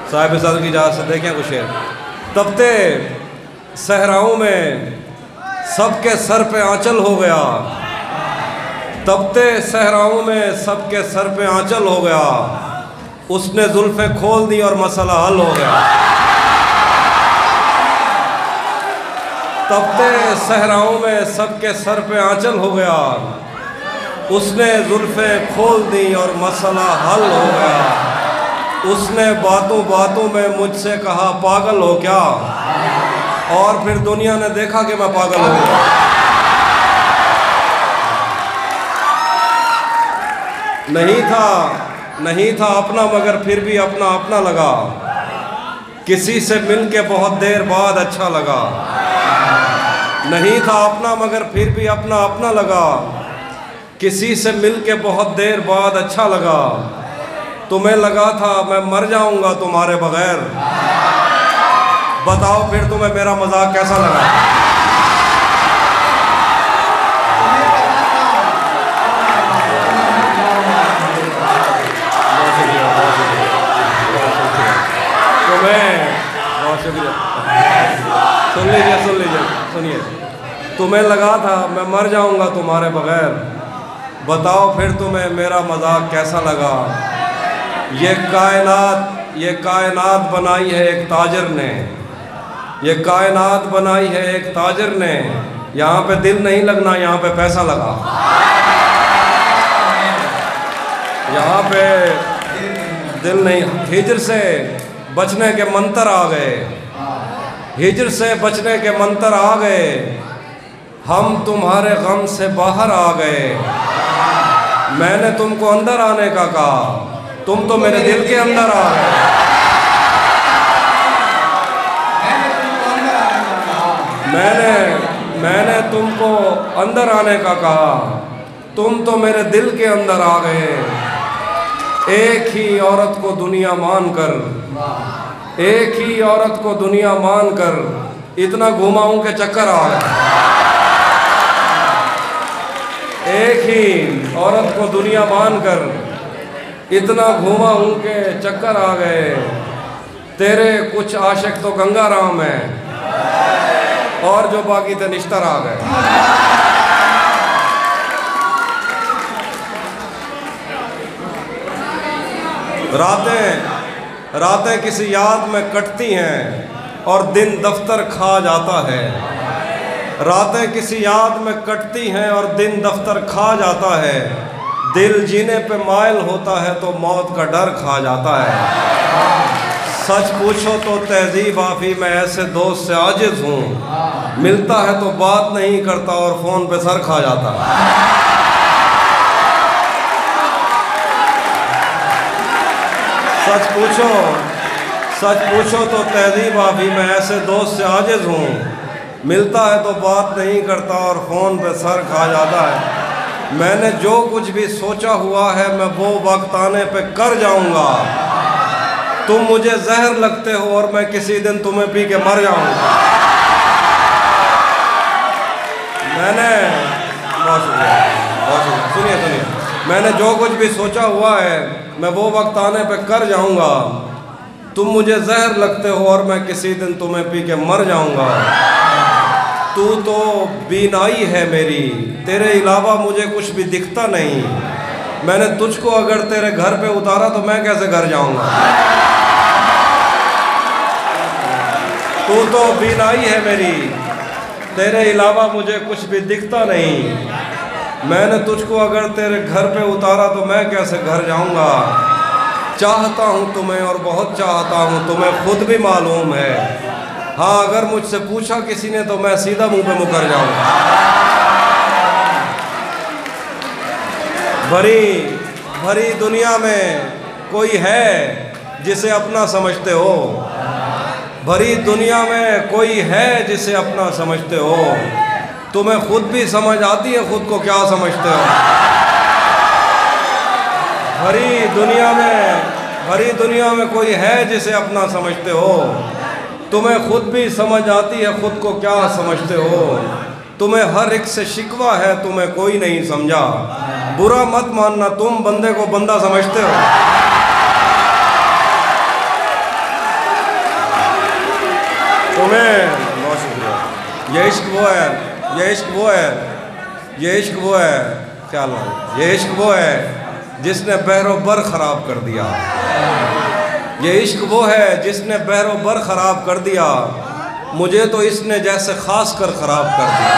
साहिब सदर की इजाज़त से देखें कुछ शेर। तपते सहराओं में सबके सर पे आंचल हो गया, तपते सहराओं में सबके सर पे आंचल हो गया, उसने जुल्फ़ें खोल दी और मसला हल हो गया। तपते सहराओं में सबके सर पे आंचल हो गया, उसने जुल्फ़ें खोल दी और मसला हल हो गया। उसने बातों बातों में मुझसे कहा पागल हो क्या, और फिर दुनिया ने देखा कि मैं पागल हो गया। नहीं था अपना मगर फिर भी अपना अपना लगा, किसी से मिलके बहुत देर बाद अच्छा लगा। नहीं था अपना मगर फिर भी अपना अपना लगा, किसी से मिलके बहुत देर बाद अच्छा लगा। तुम्हें लगा था मैं मर जाऊंगा तुम्हारे बगैर, बताओ फिर तुम्हें मेरा मजाक कैसा लगा। बहुत शुक्रिया। सुन लीजिए सुनिए। तुम्हें लगा था मैं मर जाऊंगा तुम्हारे बगैर, बताओ फिर तुम्हें मेरा मजाक कैसा लगा। ये कायनात बनाई है एक ताजिर ने, ये कायनात बनाई है एक ताजिर ने, यहाँ पे दिल नहीं लगना यहाँ पे पैसा लगा। यहाँ पे दिल नहीं। हिजर से बचने के मंत्र आ गए, हिजर से बचने के मंत्र आ गए, हम तुम्हारे गम से बाहर आ गए। मैंने तुमको अंदर आने का कहा, तुम तो मेरे दिल के अंदर आ गए। मैंने तुमको अंदर आने का कहा, तुम तो मेरे दिल के अंदर आ गए। एक ही औरत को दुनिया मानकर, एक ही औरत को दुनिया मानकर इतना घुमाऊं के चक्कर आ गए। एक ही औरत को दुनिया मानकर इतना घुमाऊं के चक्कर आ गए। तेरे कुछ आशिक तो गंगा राम है, और जो बाकी थे निश्तर आ गए। रातें किसी याद में कटती हैं और दिन दफ्तर खा जाता है। रातें किसी याद में कटती हैं और दिन दफ्तर खा जाता है। दिल जीने पे मायल होता है तो मौत का डर खा जाता है। सच पूछो तो तहजीब आफी मैं ऐसे दोस्त से आजिज हूँ, मिलता है तो बात नहीं करता और फ़ोन पे सर खा जाता है। सच पूछो तो तहजीब आफी मैं ऐसे दोस्त से आजिज हूँ, मिलता है तो बात नहीं करता और फ़ोन पे सर खा जाता है। मैंने जो कुछ भी सोचा हुआ है मैं वो वक्त आने पे कर जाऊँगा। तुम मुझे जहर लगते हो और मैं किसी दिन तुम्हें पी के मर जाऊँगा। बहुत शुक्रिया। सुनिए, मैंने जो कुछ भी सोचा हुआ है मैं वो वक्त आने पे कर जाऊँगा। तुम मुझे जहर लगते हो और मैं किसी दिन तुम्हें पी के मर जाऊँगा। तू तो बीनाई है मेरी, तेरे अलावा मुझे कुछ भी दिखता नहीं। मैंने तुझको अगर तेरे घर पे उतारा तो मैं कैसे घर जाऊँगा। तू तो बीनाई है मेरी, तेरे अलावा मुझे कुछ भी दिखता नहीं। मैंने तुझको अगर तेरे घर पे उतारा तो मैं कैसे घर जाऊंगा। चाहता हूँ तुम्हें और बहुत चाहता हूँ, तुम्हें खुद भी मालूम है। हाँ, अगर मुझसे पूछा किसी ने तो मैं सीधा मुंह पे मुकर जाऊंगा। भरी दुनिया में कोई है जिसे अपना समझते हो, भरी दुनिया में कोई है जिसे अपना समझते हो। तुम्हें खुद भी समझ आती है खुद को क्या समझते हो। भरी दुनिया में कोई है जिसे अपना समझते हो। तुम्हें खुद भी समझ आती है खुद को क्या समझते हो। तुम्हें हर एक से शिकवा है, तुम्हें कोई नहीं समझा। बुरा मत मानना, तुम बंदे को बंदा समझते हो। तुम्हें बहुत शुक्रिया। ये इश्क वो है, ये इश्क वो है, ये इश्क वो है, क्या नाम, ये इश्क वो है जिसने बहरो बर ख़राब कर दिया। ये इश्क वो है जिसने बहरो बर ख़राब कर दिया, मुझे तो इसने जैसे ख़ास कर ख़राब कर दिया।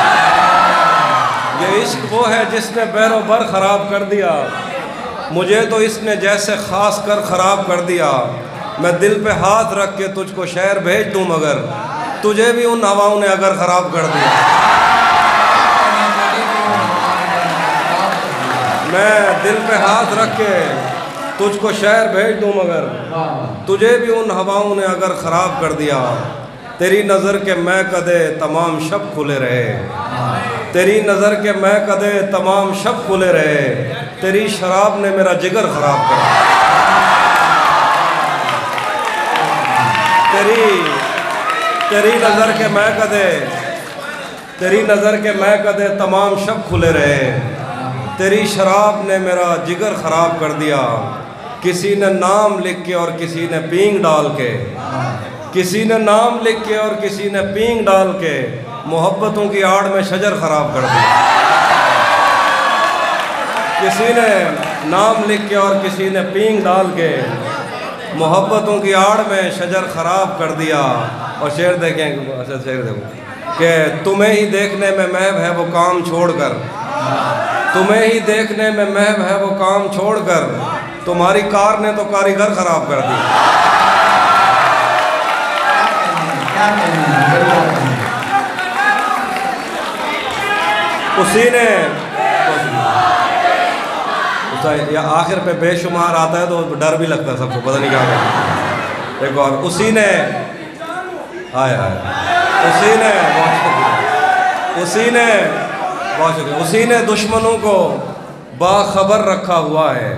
ये इश्क वो है जिसने बहरो बर ख़राब कर दिया, मुझे तो इसने जैसे ख़ास कर ख़राब कर दिया। मैं दिल पे हाथ रख के तुझको शहर भेज दूँ, मगर तुझे भी उन हवाओं ने अगर ख़राब कर दिया। मैं दिल पे हाथ रख के तुझको शहर भेज दूँ, मगर तुझे भी उन हवाओं ने अगर ख़राब कर दिया। तेरी नज़र के मैं कदे तमाम शब खुले रहे, तेरी नज़र के मैं कदे तमाम शब खुले रहे, तेरी शराब ने मेरा जिगर ख़राब कर दिया। तेरी नज़र के मैं कदे, तेरी नज़र के मैं कदे तमाम शब खुले रहे, तेरी शराब ने मेरा जिगर ख़राब कर दिया। किसी ने नाम लिख के और किसी ने पींग डाल के, किसी ने नाम लिख के और किसी ने पींग डाल के मोहब्बतों की आड़ में शजर ख़राब कर दिया। किसी ने नाम लिख के और किसी ने पींग डाल के मोहब्बतों की आड़ में शजर ख़राब कर दिया। और शेर देखें, अच्छा शेर देखो कि तुम्हें ही देखने में महब है वो काम छोड़कर, तुम्हें ही देखने में महब है वो काम छोड़कर, तुम्हारी कार ने तो कारीगर ख़राब कर दी। उसी ने या आखिर पे बेशुमार आता है तो डर भी लगता है सबको, पता नहीं क्या करना। एक और उसी ने हाय हाय, उसी ने बहुत शुक्रिया, उसी ने दुश्मनों को बाखबर रखा हुआ है,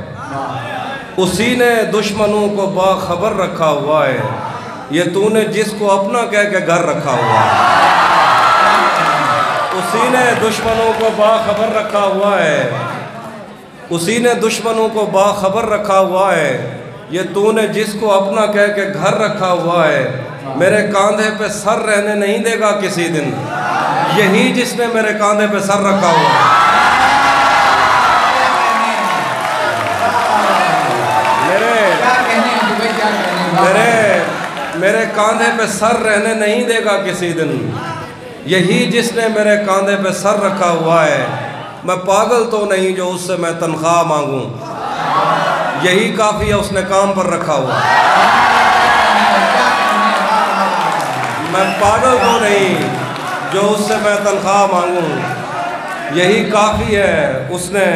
उसी ने दुश्मनों को बाखबर रखा हुआ है, ये तूने जिसको अपना कह के घर रखा हुआ है। उसी ने दुश्मनों को बाखबर रखा हुआ है, उसी ने दुश्मनों को बाखबर रखा हुआ है, ये तूने जिसको अपना कह के घर रखा हुआ है, मेरे कांधे पे सर रहने नहीं देगा किसी दिन, यही जिसने मेरे कांधे पे सर रखा हुआ है। मेरे कांधे पे सर रहने नहीं देगा किसी दिन, यही जिसने मेरे कांधे पे सर रखा हुआ है। मैं पागल तो नहीं जो उससे मैं तनख्वाह मांगूं, यही काफ़ी है उसने काम पर रखा हुआ। मैं पागल तो नहीं जो उससे मैं तनख्वाह मांगूं, यही काफ़ी है उसने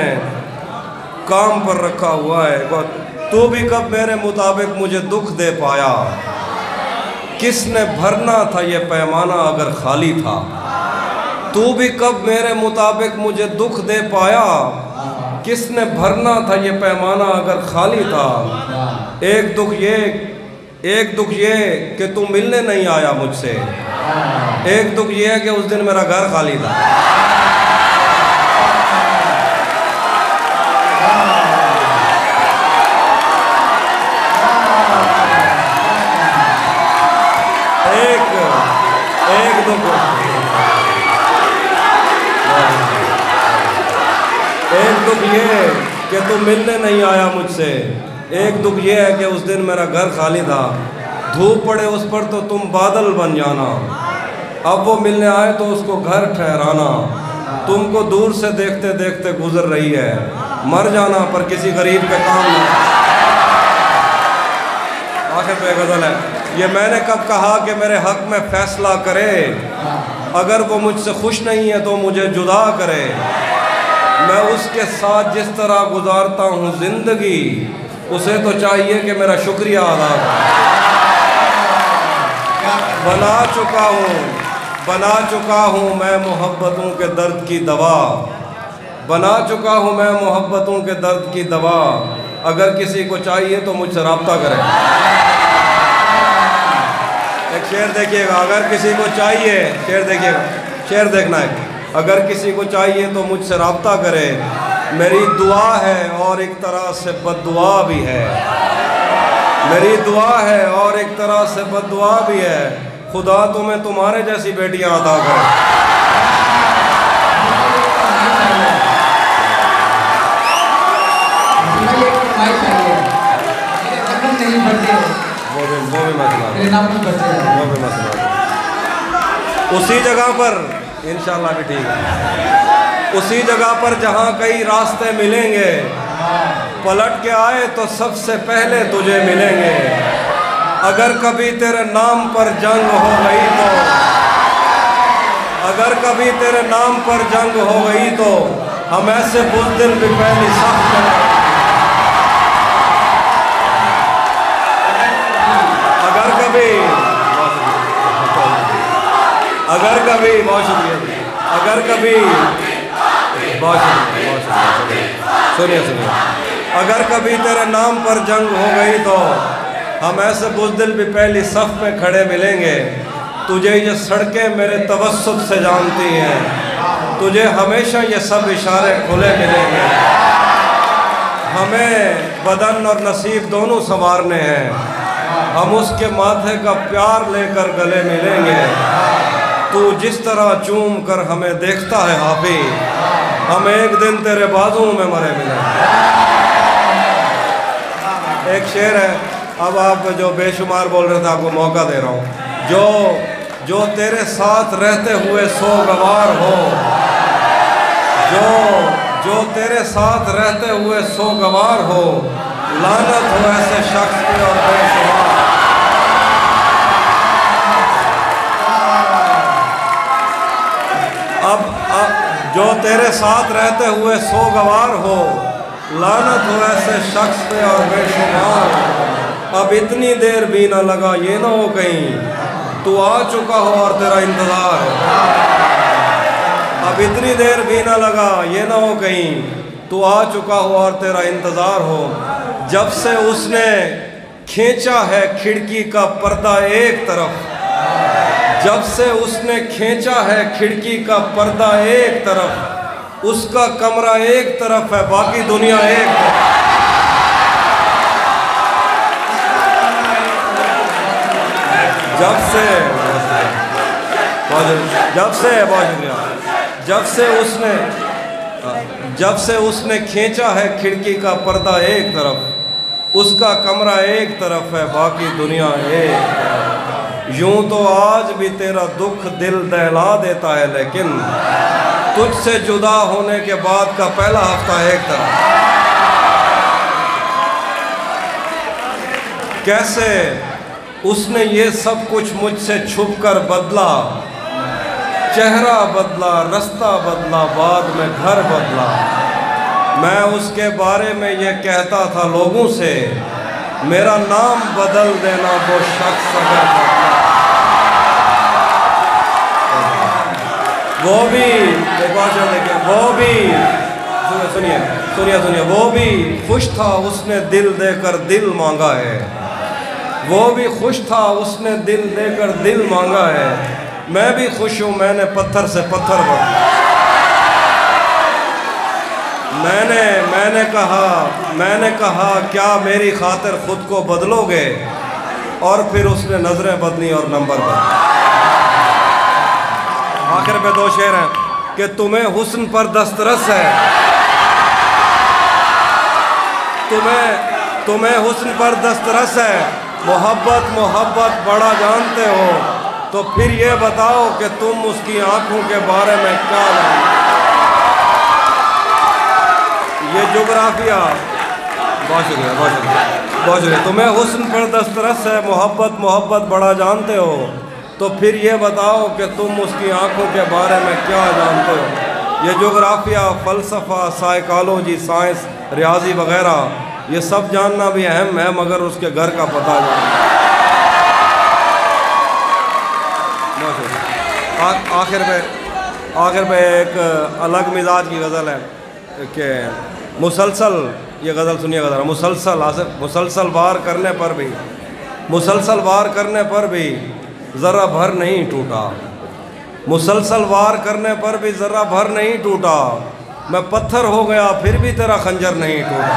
काम पर रखा हुआ है। तू भी कब मेरे मुताबिक मुझे दुख दे पाया, किसने भरना था ये पैमाना अगर खाली था। तू भी कब मेरे मुताबिक मुझे दुख दे पाया, किसने भरना था ये पैमाना अगर खाली था। एक दुख ये कि तू मिलने नहीं आया मुझसे, एक दुख ये है कि उस दिन मेरा घर खाली था। एक दुख ये कि तू मिलने नहीं आया मुझसे, एक दुख ये है कि उस दिन मेरा घर खाली था। धूप पड़े उस पर तो तुम बादल बन जाना, अब वो मिलने आए तो उसको घर ठहराना। तुमको दूर से देखते देखते गुजर रही है, मर जाना पर किसी गरीब के काम ना। आखिर पे गज़ल है, ये मैंने कब कहा कि मेरे हक में फैसला करे, अगर वो मुझसे खुश नहीं है तो मुझे जुदा करे। मैं उसके साथ जिस तरह गुजारता हूँ ज़िंदगी, उसे तो चाहिए कि मेरा शुक्रिया अदा करे। बना चुका हूँ मैं मोहब्बतों के दर्द की दवा, बना चुका हूँ मैं मोहब्बतों के दर्द की दवा। अगर किसी को चाहिए तो मुझसे रब्ता करें। एक शेर देखिएगा, अगर किसी को चाहिए, शेर देखिएगा, शेर देखना है। अगर किसी को चाहिए तो मुझसे रब्ता करे, मेरी दुआ है और एक तरह से बद्दुआ भी है, मेरी दुआ है और एक तरह से बद्दुआ भी है। खुदा तुम्हें तुम्हारे जैसी बेटियां अता करे। वो भी मैं सुना उसी जगह पर इंशाल्लाह भी ठीक है। उसी जगह पर जहाँ कई रास्ते मिलेंगे, पलट के आए तो सबसे पहले तुझे मिलेंगे। अगर कभी तेरे नाम पर जंग हो गई तो, अगर कभी तेरे नाम पर जंग हो गई तो हम ऐसे बुज़दिल भी पहली सख्त करें। अगर कभी बहुत शुक्रिया, अगर कभी बहुत शुक्रिया, सुनिए सुनिए, अगर कभी तेरे नाम पर जंग हो गई तो हम ऐसे बुज़दिल भी पहली सफ़ में खड़े मिलेंगे। तुझे ये सड़कें मेरे तवस्सुत से जानती हैं, तुझे हमेशा ये सब इशारे खुले मिलेंगे। हमें बदन और नसीब दोनों संवारने हैं, हम उसके माथे का प्यार लेकर गले मिलेंगे। तू जिस तरह चूम कर हमें देखता है हाफी, हम एक दिन तेरे बाजुओं में मरे मिलेंगे। एक शेर है, अब आप जो बेशुमार बोल रहे थे आपको मौका दे रहा हूँ। जो तेरे साथ रहते हुए सोगवार हो, जो तेरे साथ रहते हुए सोगवार हो, लानत हो ऐसे शख्स पे और बेशुमार। अब जो तेरे साथ रहते हुए सोगवार हो, लानत हो ऐसे शख्स पे और बेशुमार। अब इतनी देर भी ना लगा ये ना हो कहीं तू आ चुका हो और तेरा इंतज़ार हो। अब इतनी देर भी ना लगा ये ना हो कहीं तू आ चुका हो और तेरा इंतज़ार हो। जब से उसने खींचा है खिड़की का पर्दा एक तरफ, जब से उसने खींचा है खिड़की का पर्दा एक तरफ, उसका कमरा एक तरफ है बाकी दुनिया एक तरफ। जब से उसने खींचा है खिड़की का पर्दा एक तरफ, उसका कमरा एक तरफ है बाकी दुनिया एक तरफ। यूं तो आज भी तेरा दुख दिल दहला देता है, लेकिन तुझसे जुदा होने के बाद का पहला हफ्ता एक तरफ। कैसे उसने ये सब कुछ मुझसे छुप कर बदला, चेहरा बदला, रास्ता बदला, बाद में घर बदला। मैं उसके बारे में ये कहता था लोगों से, मेरा नाम बदल देना वो शख्स अगर करता। वो भी सुनिए, वो भी खुश था उसने दिल देकर दिल मांगा है। वो भी खुश था उसने दिल देकर दिल मांगा है। मैं भी खुश हूँ मैंने पत्थर से पत्थर बदला। मैंने कहा क्या मेरी खातिर खुद को बदलोगे, और फिर उसने नजरें बदली और नंबर बदले। आखिर में दो शेर हैं कि तुम्हें हुस्न पर दस्तरस है, तुम्हें हुस्न पर दस्तरस है, मोहब्बत बड़ा जानते हो, तो फिर ये बताओ कि तुम उसकी आंखों के बारे में क्या जानते। ये जोग्राफिया। बहुत शुक्रिया। तुम्हें हुस्न पर दस्तरस है, मोहब्बत बड़ा जानते हो, तो फिर ये बताओ कि तुम उसकी आंखों के बारे में क्या जानते हो। ये जोग्राफिया, फ़लसफ़ा, साइकोलॉजी, साइंस, रियाजी वगैरह ये सब जानना भी अहम है, मगर उसके घर का पता जानना। आखिर पे एक अलग मिजाज की गज़ल है कि मुसलसल, ये गज़ल सुनिएगा ज़रा। मुसलसल वार करने पर भी ज़रा भर नहीं टूटा, मुसलसल वार करने पर भी ज़रा भर नहीं टूटा। मैं पत्थर हो गया फिर भी तेरा खंजर नहीं टूटा।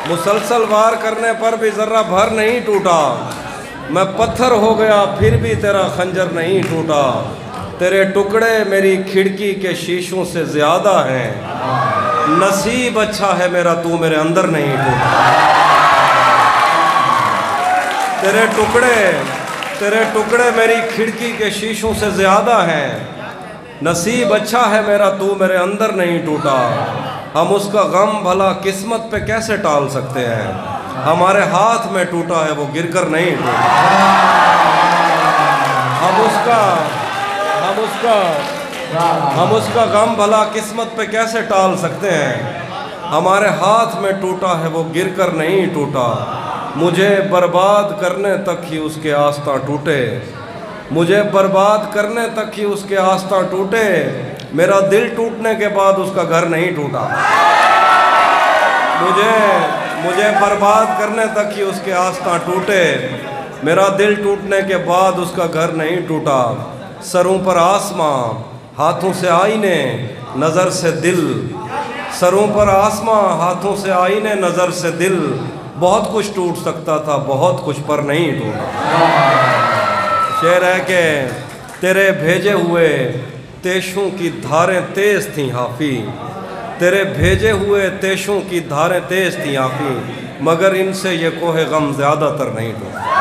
मुसलसल वार करने पर भी ज़रा भर नहीं टूटा। मैं पत्थर हो गया फिर भी तेरा खंजर नहीं टूटा। तेरे टुकड़े मेरी खिड़की के शीशों से ज़्यादा हैं। नसीब अच्छा है मेरा तू मेरे अंदर नहीं टूटा। तेरे टुकड़े मेरी खिड़की के शीशों से ज़्यादा हैं। नसीब अच्छा है मेरा तू मेरे अंदर नहीं टूटा। हम उसका गम भला किस्मत पे कैसे टाल सकते हैं। हमारे हाथ में टूटा है वो गिरकर नहीं टूटा। हम उसका गम भला किस्मत पे कैसे टाल सकते हैं। हमारे हाथ में टूटा है वो गिरकर नहीं टूटा। मुझे बर्बाद करने तक ही उसके आस्था टूटे। मुझे बर्बाद करने तक ही उसके आस्था टूटे। मेरा दिल टूटने के बाद उसका घर नहीं टूटा। मुझे बर्बाद करने तक ही उसके आस्था टूटे। मेरा दिल टूटने के बाद उसका घर नहीं टूटा। सरों पर आसमां हाथों से आईने नज़र से दिल। सरों पर आसमां हाथों से आईने नज़र से दिल। बहुत कुछ टूट सकता था बहुत कुछ पर नहीं टूटा। शेर है कि तेरे भेजे हुए तेशों की धारें तेज़ थीं हाफी। तेरे भेजे हुए तेशों की धारें तेज़ थीं हाफी। मगर इनसे ये कोहे गम ज़्यादातर नहीं टूटा।